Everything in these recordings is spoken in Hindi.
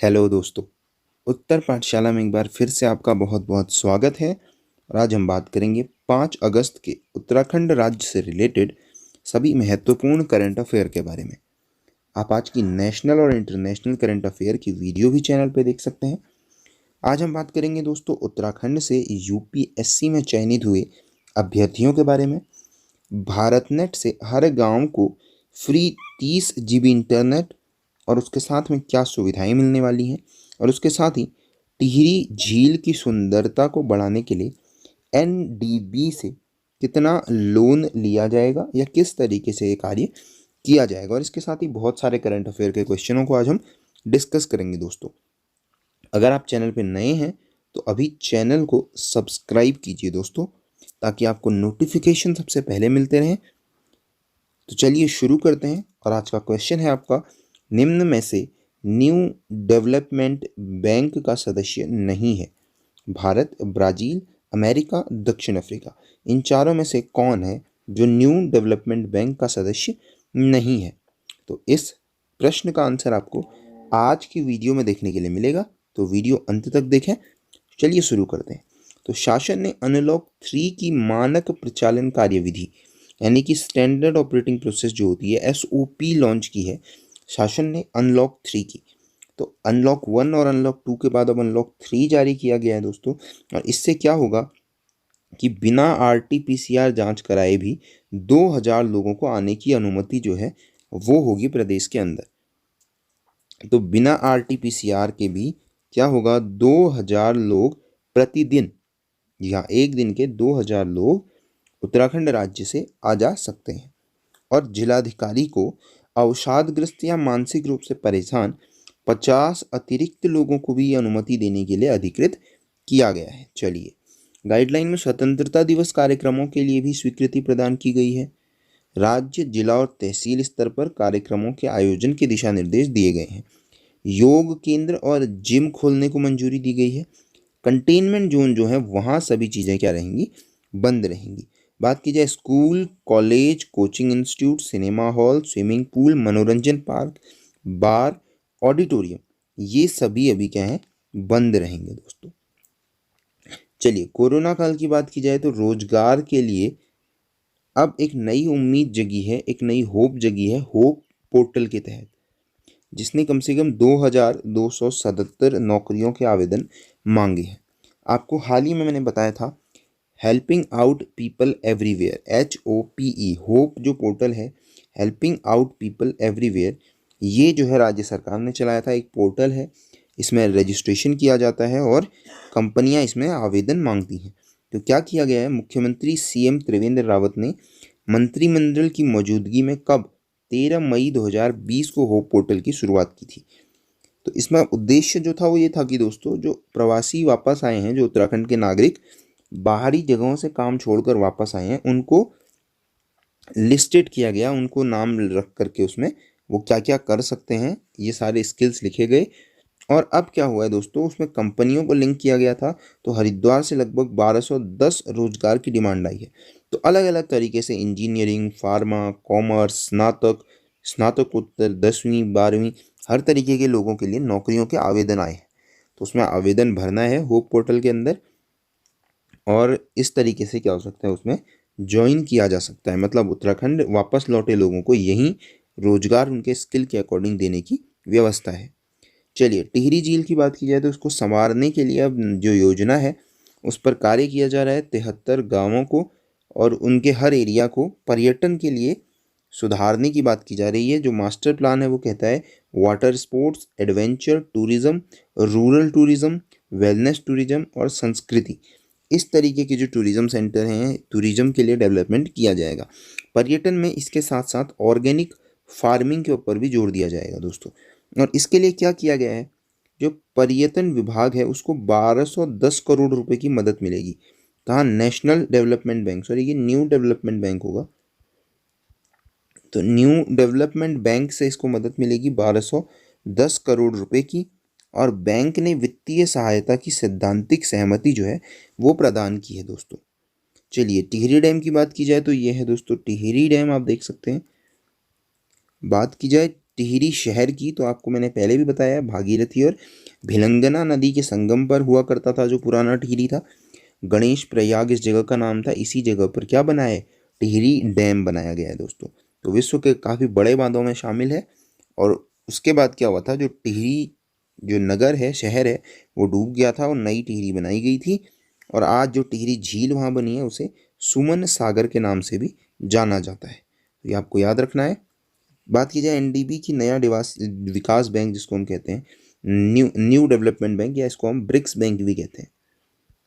हेलो दोस्तों। उत्तर पाठशाला में एक बार फिर से आपका बहुत बहुत स्वागत है। और आज हम बात करेंगे 5 अगस्त के उत्तराखंड राज्य से रिलेटेड सभी महत्वपूर्ण करंट अफेयर के बारे में। आप आज की नेशनल और इंटरनेशनल करंट अफेयर की वीडियो भी चैनल पे देख सकते हैं। आज हम बात करेंगे दोस्तों उत्तराखंड से यूपीएससी में चयनित हुए अभ्यर्थियों के बारे में। भारत नेट से हर गांव को फ्री 30 GB इंटरनेट और उसके साथ में क्या सुविधाएं मिलने वाली हैं, और उसके साथ ही टिहरी झील की सुंदरता को बढ़ाने के लिए एनडीबी से कितना लोन लिया जाएगा या किस तरीके से ये कार्य किया जाएगा, और इसके साथ ही बहुत सारे करंट अफेयर के क्वेश्चनों को आज हम डिस्कस करेंगे दोस्तों। अगर आप चैनल पे नए हैं तो अभी चैनल को सब्सक्राइब कीजिए दोस्तों, ताकि आपको नोटिफिकेशन सबसे पहले मिलते रहें। तो चलिए शुरू करते हैं। और आज का क्वेश्चन है आपका, निम्न में से न्यू डेवलपमेंट बैंक का सदस्य नहीं है? भारत, ब्राज़ील, अमेरिका, दक्षिण अफ्रीका, इन चारों में से कौन है जो न्यू डेवलपमेंट बैंक का सदस्य नहीं है? तो इस प्रश्न का आंसर आपको आज की वीडियो में देखने के लिए मिलेगा, तो वीडियो अंत तक देखें। चलिए शुरू करते हैं। तो शासन ने अनलॉक 3 की मानक प्रचालन कार्यविधि यानी कि स्टैंडर्ड ऑपरेटिंग प्रोसेस जो होती है एसओपी लॉन्च की है शासन ने अनलॉक 3 की। तो अनलॉक 1 और अनलॉक 2 के बाद अब अनलॉक 3 जारी किया गया है दोस्तों। और इससे क्या होगा कि बिना आरटीपीसीआर जांच कराए भी 2000 लोगों को आने की अनुमति जो है वो होगी प्रदेश के अंदर। तो बिना आरटीपीसीआर के भी क्या होगा, 2000 लोग प्रतिदिन, या एक दिन के 2000 लोग उत्तराखंड राज्य से आ जा सकते हैं। और जिलाधिकारी को अवसादग्रस्त या मानसिक रूप से परेशान 50 अतिरिक्त लोगों को भी अनुमति देने के लिए अधिकृत किया गया है। चलिए, गाइडलाइन में स्वतंत्रता दिवस कार्यक्रमों के लिए भी स्वीकृति प्रदान की गई है। राज्य, जिला और तहसील स्तर पर कार्यक्रमों के आयोजन के दिशा निर्देश दिए गए हैं। योग केंद्र और जिम खोलने को मंजूरी दी गई है। कंटेनमेंट जोन जो है वहाँ सभी चीज़ें क्या रहेंगी, बंद रहेंगी। बात की जाए school, college, coaching institute, cinema hall, swimming pool, मनोरंजन पार्क, बार, ऑडिटोरियम, ये सभी अभी क्या हैं, बंद रहेंगे दोस्तों। चलिए, कोरोना काल की बात की जाए तो रोजगार के लिए अब एक नई उम्मीद जगी है, एक नई होप जगी है होप पोर्टल के तहत, जिसने कम से कम 2277 नौकरियों के आवेदन मांगे हैं। आपको हाल ही में मैंने बताया था helping out people everywhere, HOPE, hope जो पोर्टल है, हेल्पिंग आउट पीपल एवरीवेयर, ये जो है राज्य सरकार ने चलाया था, एक पोर्टल है। इसमें रजिस्ट्रेशन किया जाता है और कंपनियां इसमें आवेदन मांगती हैं। तो क्या किया गया है, मुख्यमंत्री CM त्रिवेंद्र रावत ने मंत्रिमंडल की मौजूदगी में कब 13 मई 2020 को होप पोर्टल की शुरुआत की थी। तो इसमें उद्देश्य जो था वो ये था कि दोस्तों, जो प्रवासी वापस आए हैं, जो उत्तराखंड के नागरिक बाहरी जगहों से काम छोड़कर वापस आए हैं, उनको लिस्टेड किया गया, उनको नाम रख करके उसमें वो क्या क्या कर सकते हैं ये सारे स्किल्स लिखे गए। और अब क्या हुआ है दोस्तों, उसमें कंपनियों को लिंक किया गया था। तो हरिद्वार से लगभग 1210 रोजगार की डिमांड आई है। तो अलग अलग तरीके से इंजीनियरिंग, फार्मा, कॉमर्स, स्नातक, स्नातकोत्तर, 10वीं 12वीं, हर तरीके के लोगों के लिए नौकरियों के आवेदन आए हैं। तो उसमें आवेदन भरना है होप पोर्टल के अंदर, और इस तरीके से क्या हो सकता है, उसमें ज्वाइन किया जा सकता है। मतलब उत्तराखंड वापस लौटे लोगों को यहीं रोजगार उनके स्किल के अकॉर्डिंग देने की व्यवस्था है। चलिए, टिहरी झील की बात की जाए तो उसको संवारने के लिए अब जो योजना है उस पर कार्य किया जा रहा है। 73 गाँवों को और उनके हर एरिया को पर्यटन के लिए सुधारने की बात की जा रही है। जो मास्टर प्लान है वो कहता है water sports, adventure tourism, rural tourism, wellness tourism और संस्कृति, इस तरीके के जो टूरिज्म सेंटर हैं, टूरिज्म के लिए डेवलपमेंट किया जाएगा। पर्यटन में इसके साथ साथ ऑर्गेनिक फार्मिंग के ऊपर भी जोर दिया जाएगा दोस्तों। और इसके लिए क्या किया गया है, जो पर्यटन विभाग है उसको 1210 करोड़ रुपए की मदद मिलेगी। कहाँ, नेशनल डेवलपमेंट बैंक, सॉरी ये न्यू डेवलपमेंट बैंक होगा। तो न्यू डेवलपमेंट बैंक से इसको मदद मिलेगी 1210 करोड़ रुपए की। और बैंक ने वित्तीय सहायता की सैद्धांतिक सहमति जो है वो प्रदान की है दोस्तों। चलिए, टिहरी डैम की बात की जाए तो ये है दोस्तों टिहरी डैम, आप देख सकते हैं। बात की जाए टिहरी शहर की तो आपको मैंने पहले भी बताया, भागीरथी और भिलंगना नदी के संगम पर हुआ करता था जो पुराना टिहरी था। गणेश प्रयाग इस जगह का नाम था। इसी जगह पर क्या बना है, टिहरी डैम बनाया गया है दोस्तों। तो विश्व के काफ़ी बड़े बांधों में शामिल है। और उसके बाद क्या हुआ था, जो टिहरी जो नगर है, शहर है, वो डूब गया था और नई टिहरी बनाई गई थी। और आज जो टिहरी झील वहाँ बनी है उसे सुमन सागर के नाम से भी जाना जाता है। तो ये आपको याद रखना है। बात की जाए एनडीबी की, नया विकास बैंक जिसको हम कहते हैं, न्यू न्यू डेवलपमेंट बैंक, या इसको हम ब्रिक्स बैंक भी कहते हैं।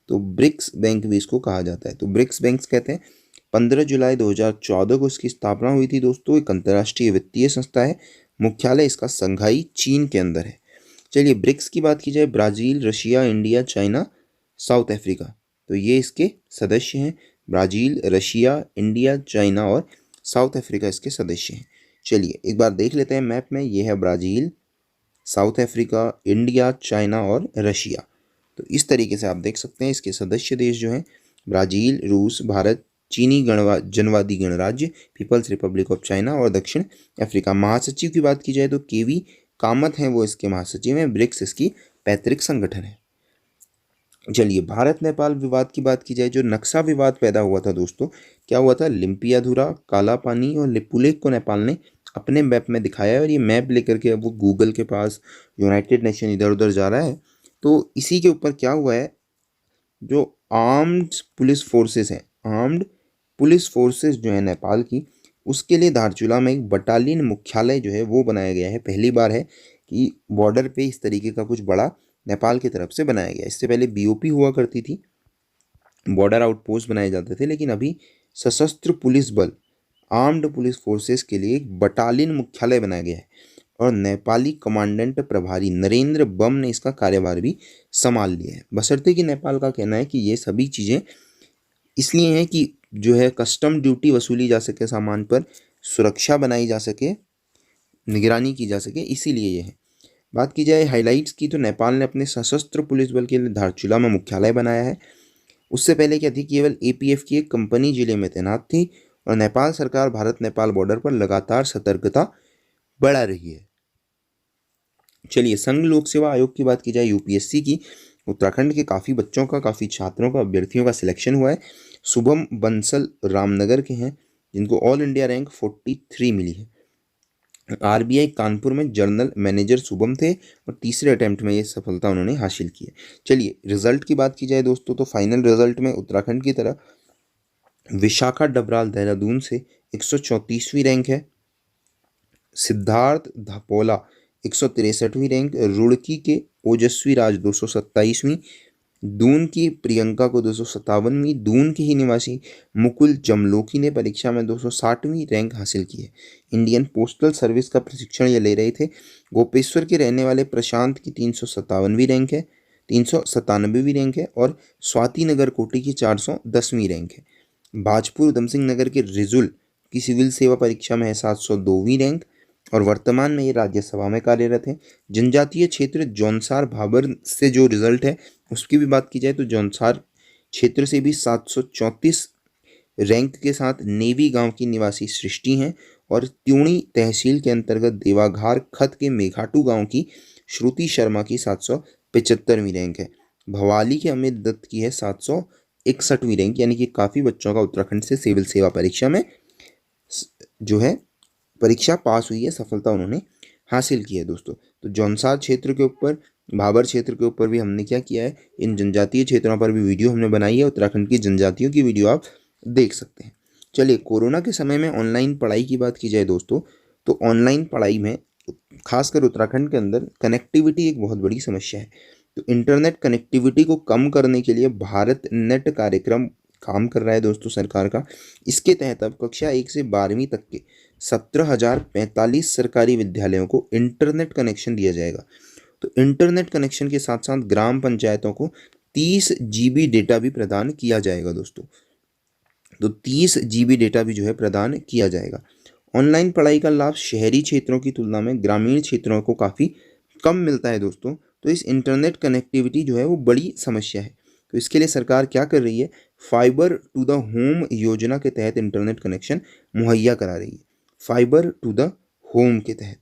तो ब्रिक्स बैंक भी इसको कहा जाता है। तो ब्रिक्स बैंक कहते हैं। 15 जुलाई 2014 को इसकी स्थापना हुई थी दोस्तों। एक अंतर्राष्ट्रीय वित्तीय संस्था है। मुख्यालय इसका संघाई चीन के अंदर है। चलिए ब्रिक्स की बात की जाए, Brazil, Russia, India, China, south Africa, तो ये इसके सदस्य हैं। ब्राज़ील, रशिया, इंडिया, चाइना और साउथ अफ्रीका इसके सदस्य हैं। चलिए एक बार देख लेते हैं मैप में। ये है Brazil, south Africa, India, China और रशिया। तो इस तरीके से आप देख सकते हैं इसके सदस्य देश जो हैं, ब्राज़ील, रूस, भारत, चीनी जनवादी गणराज्य, पीपल्स रिपब्लिक ऑफ चाइना और दक्षिण अफ्रीका। महासचिव की बात की जाए तो केवी कामत हैं, वो इसके महासचिव हैं। ब्रिक्स इसकी पैतृक संगठन है। चलिए भारत नेपाल विवाद की बात की जाए, जो नक्शा विवाद पैदा हुआ था दोस्तों, क्या हुआ था, लिम्पियाधुरा, काला पानी और लिपुलेख को नेपाल ने अपने मैप में दिखाया है। और ये मैप लेकर के अब वो गूगल के पास, यूनाइटेड नेशन इधर उधर जा रहा है। तो इसी के ऊपर क्या हुआ है, जो आर्म्ड पुलिस फोर्सेस हैं, आर्म्ड पुलिस फोर्सेस जो है नेपाल की, उसके लिए धारचूला में एक बटालियन मुख्यालय जो है वो बनाया गया है। पहली बार है कि बॉर्डर पे इस तरीके का कुछ बड़ा नेपाल की तरफ से बनाया गया। इससे पहले बीओपी हुआ करती थी, बॉर्डर आउटपोस्ट बनाए जाते थे, लेकिन अभी सशस्त्र पुलिस बल, आर्म्ड पुलिस फोर्सेस के लिए एक बटालियन मुख्यालय बनाया गया है। और नेपाली कमांडेंट प्रभारी नरेंद्र बम ने इसका कार्यभार भी संभाल लिया है। बशर्ते कि नेपाल का कहना है कि ये सभी चीज़ें इसलिए हैं कि जो है कस्टम ड्यूटी वसूली जा सके सामान पर, सुरक्षा बनाई जा सके, निगरानी की जा सके, इसीलिए ये है। बात की जाए हाइलाइट्स की, तो नेपाल ने अपने सशस्त्र पुलिस बल के लिए धारचूला में मुख्यालय बनाया है। उससे पहले क्या थी, केवल एपीएफ की एक कंपनी जिले में तैनात थी। और नेपाल सरकार भारत नेपाल बॉर्डर पर लगातार सतर्कता बढ़ा रही है। चलिए संघ लोक सेवा आयोग की बात की जाए, यूपीएससी की, उत्तराखंड के काफ़ी बच्चों का, काफ़ी छात्रों का, अभ्यर्थियों का सिलेक्शन हुआ है। शुभम बंसल रामनगर के हैं, जिनको ऑल इंडिया रैंक 43 मिली है। आरबीआई कानपुर में जर्नल मैनेजर शुभम थे और तीसरे अटेम्प्ट में ये सफलता उन्होंने हासिल की है। चलिए रिजल्ट की बात की जाए दोस्तों, तो फाइनल रिजल्ट में उत्तराखंड की तरह विशाखा डबराल देहरादून से 134वीं रैंक है। सिद्धार्थ धपोला 163वीं रैंक, रुड़की के ओजस्वी राज 227वीं, दून की प्रियंका को 257वीं, दून के ही निवासी मुकुल जमलोकी ने परीक्षा में 260वीं रैंक हासिल की है। इंडियन पोस्टल सर्विस का प्रशिक्षण ये ले रहे थे। गोपेश्वर के रहने वाले प्रशांत की 357वीं रैंक है, 397वीं रैंक है। और स्वाति नगर कोटी की 410वीं रैंक है। भाजपुर उधम सिंह नगर के रिजुल की सिविल सेवा परीक्षा में है 702वीं रैंक और वर्तमान में ये राज्यसभा में कार्यरत है। जनजातीय क्षेत्र जौनसार भाबर से जो रिजल्ट है उसकी भी बात की जाए तो जौनसार क्षेत्र से भी 734 रैंक के साथ नेवी गांव की निवासी सृष्टि हैं। और त्यूणी तहसील के अंतर्गत देवाघार खत के मेघाटू गांव की श्रुति शर्मा की 775वीं रैंक है। भवाली के अमित दत्त की है 761वीं रैंक। यानी कि काफ़ी बच्चों का उत्तराखंड से सिविल सेवा परीक्षा में जो है परीक्षा पास हुई है, सफलता उन्होंने हासिल की है दोस्तों। तो जौनसार क्षेत्र के ऊपर, भाबर क्षेत्र के ऊपर भी हमने क्या किया है, इन जनजातीय क्षेत्रों पर भी वीडियो हमने बनाई है। उत्तराखंड की जनजातियों की वीडियो आप देख सकते हैं। चलिए कोरोना के समय में ऑनलाइन पढ़ाई की बात की जाए दोस्तों, तो ऑनलाइन पढ़ाई में खासकर उत्तराखंड के अंदर कनेक्टिविटी एक बहुत बड़ी समस्या है। तो इंटरनेट कनेक्टिविटी को कम करने के लिए भारत नेट कार्यक्रम काम कर रहा है दोस्तों सरकार का। इसके तहत अब कक्षा 1 से 12वीं तक के 17,045 सरकारी विद्यालयों को इंटरनेट कनेक्शन दिया जाएगा। तो इंटरनेट कनेक्शन के साथ साथ ग्राम पंचायतों को 30 GB डेटा भी प्रदान किया जाएगा दोस्तों। तो 30 GB डेटा भी जो है प्रदान किया जाएगा। ऑनलाइन पढ़ाई का लाभ शहरी क्षेत्रों की तुलना में ग्रामीण क्षेत्रों को काफ़ी कम मिलता है दोस्तों। तो इस इंटरनेट कनेक्टिविटी जो है वो बड़ी समस्या है। तो इसके लिए सरकार क्या कर रही है, फाइबर टू द होम योजना के तहत इंटरनेट कनेक्शन मुहैया करा रही है। फाइबर टू द होम के तहत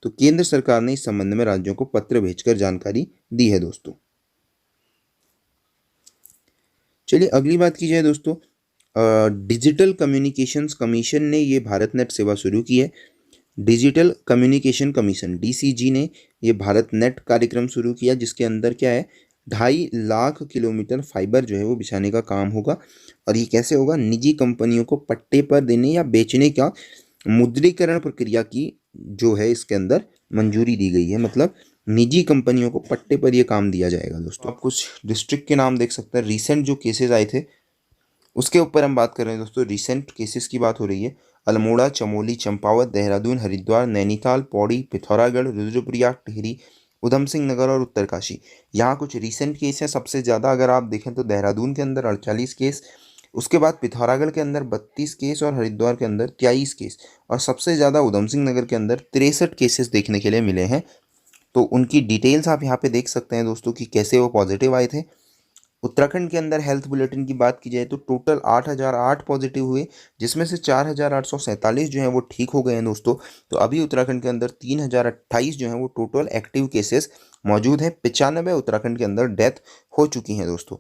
तो केंद्र सरकार ने इस संबंध में राज्यों को पत्र भेजकर जानकारी दी है दोस्तों। चलिए अगली बात की जाए दोस्तों, डिजिटल कम्युनिकेशंस कमीशन ने ये भारत नेट सेवा शुरू की है। डिजिटल कम्युनिकेशन कमीशन डीसीजी ने ये भारत नेट कार्यक्रम शुरू किया, जिसके अंदर क्या है, 2.5 लाख किलोमीटर फाइबर जो है वो बिछाने का काम होगा। और ये कैसे होगा, निजी कंपनियों को पट्टे पर देने या बेचने का मुद्रीकरण प्रक्रिया की जो है इसके अंदर मंजूरी दी गई है। मतलब निजी कंपनियों को पट्टे पर ये काम दिया जाएगा दोस्तों। आप कुछ डिस्ट्रिक्ट के नाम देख सकते हैं, रिसेंट जो केसेस आए थे उसके ऊपर हम बात कर रहे हैं दोस्तों। रिसेंट केसेस की बात हो रही है। अल्मोड़ा, चमोली, चंपावत, देहरादून, हरिद्वार, नैनीताल, पौड़ी, पिथौरागढ़, रुद्रप्रयाग, टिहरी, उधम सिंह नगर और उत्तरकाशी। यहाँ कुछ रिसेंट केस हैं। सबसे ज़्यादा अगर आप देखें तो देहरादून के अंदर 48 केस, उसके बाद पिथौरागढ़ के अंदर 32 केस और हरिद्वार के अंदर 23 केस, और सबसे ज़्यादा उधम सिंह नगर के अंदर 63 केसेस देखने के लिए मिले हैं। तो उनकी डिटेल्स आप यहाँ पे देख सकते हैं दोस्तों कि कैसे वो पॉजिटिव आए थे। उत्तराखंड के अंदर हेल्थ बुलेटिन की बात की जाए तो टोटल 8008 पॉजिटिव हुए, जिसमें से 4847 जो हैं वो ठीक हो गए हैं दोस्तों। तो अभी उत्तराखंड के अंदर 3028 जो हैं वो टोटल एक्टिव केसेस मौजूद हैं। 95 उत्तराखंड के अंदर डेथ हो चुकी हैं दोस्तों।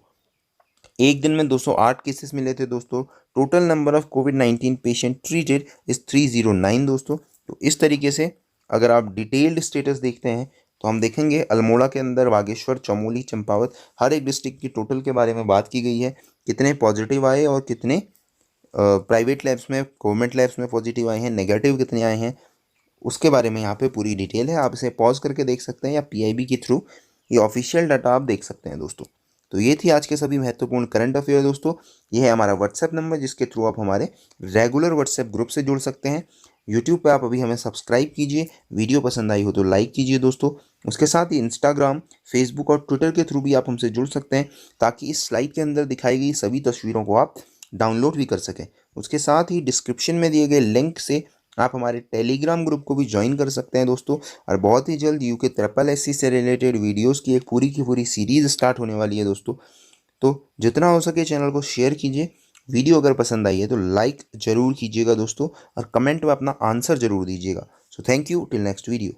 एक दिन में 208 केसेस मिले थे दोस्तों। Total number of covid patient treated is 309 दोस्तों। तो इस तरीके से अगर आप डिटेल्ड स्टेटस देखते हैं तो हम देखेंगे अल्मोड़ा के अंदर, बागेश्वर, चमोली, चंपावत, हर एक डिस्ट्रिक्ट की टोटल के बारे में बात की गई है। कितने पॉजिटिव आए और कितने प्राइवेट लैब्स में, गवर्नमेंट लैब्स में पॉजिटिव आए हैं, नेगेटिव कितने आए हैं, उसके बारे में यहाँ पे पूरी डिटेल है। आप इसे पॉज करके देख सकते हैं या पीआईबी के थ्रू ये ऑफिशियल डाटा आप देख सकते हैं दोस्तों। तो ये थी आज के सभी महत्वपूर्ण करंट अफेयर दोस्तों। ये है हमारा व्हाट्सएप नंबर, जिसके थ्रू आप हमारे रेगुलर व्हाट्सएप ग्रुप से जुड़ सकते हैं। यूट्यूब पे आप अभी हमें सब्सक्राइब कीजिए, वीडियो पसंद आई हो तो लाइक कीजिए दोस्तों। उसके साथ ही इंस्टाग्राम, फेसबुक और ट्विटर के थ्रू भी आप हमसे जुड़ सकते हैं, ताकि इस स्लाइड के अंदर दिखाई गई सभी तस्वीरों को आप डाउनलोड भी कर सकें। उसके साथ ही डिस्क्रिप्शन में दिए गए लिंक से आप हमारे टेलीग्राम ग्रुप को भी ज्वाइन कर सकते हैं दोस्तों। और बहुत ही जल्द यूके ट्रिपल एससी से रिलेटेड वीडियोस की एक पूरी की पूरी सीरीज़ स्टार्ट होने वाली है दोस्तों। तो जितना हो सके चैनल को शेयर कीजिए। वीडियो अगर पसंद आई है तो लाइक ज़रूर कीजिएगा दोस्तों, और कमेंट में अपना आंसर ज़रूर दीजिएगा। So thank you, till next video.